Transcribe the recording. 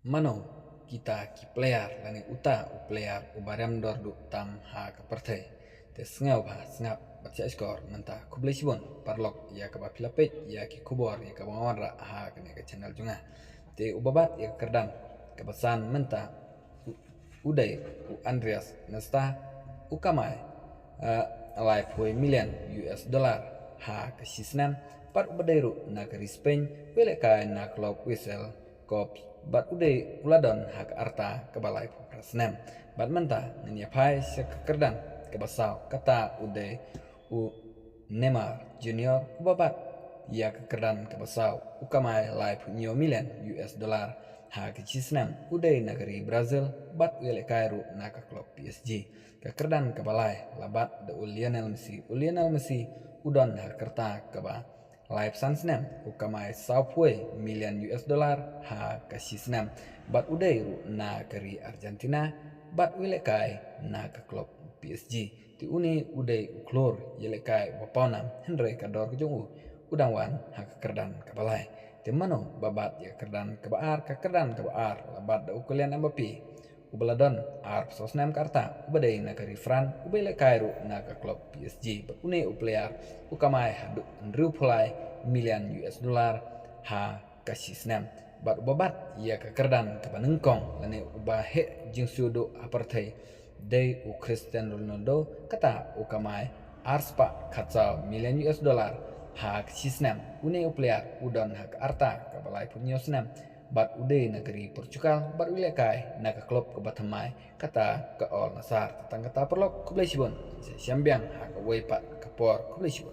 Mano kita ki player lani uta u player u barem dor du tam ha ka partai te sngau ba sngap baca skor menta kublesibon parlok ya ka ba pilapet ya ki kubor ya ka wanra ha ka ne ka channel junga te u babat ya kerdan ka basan menta udai u Andreas nesta u kamai alive hoi million US dollar ha ka sisnan par ubadairu na ka Spain wele ka na club whistle kop bat ude uladon hak arta kebalai prasnem bat menta nanya pai sekerdan kebasau kata ude u Neymar Junior ubabat ia kekerdan kebasau ukamai live nyo million US dollar hak cisnem ude negeri Brazil bat wele kairu naka klub PSG kekerdan kebalai labat de Lionel Messi udon hak kerta keba live sansnem ukamai Southway million US dollar ha kasisnem bat udai na keri Argentina bat wilekai na ke klub PSG ti uni udai uklor yelekai waponam Henry kador kejungu udang wan ha kerdan kabalai ti mano babat ya kerdan kebaar labat da ukulian Mbappe ubaladon arp sosnem karta ubadai na keri Fran ubele kairu na ke klub PSG une player ukamai hadu Andrew Pulai million US dollar ha kasisnem bat ubabat ia ke kerdan ke banengkong lane ubahe jingsudo apartheid dei u Cristiano Ronaldo kata ukamai arspa kacau million US dollar ha kasisnem une player udon ha arta ke balai punyosnem bat ude negeri Portugal bat wilekai naga klub ke batamai kata ke Al Nassr tentang kata perlok kublesibon siambiang ha ke wepat ke por kublesibon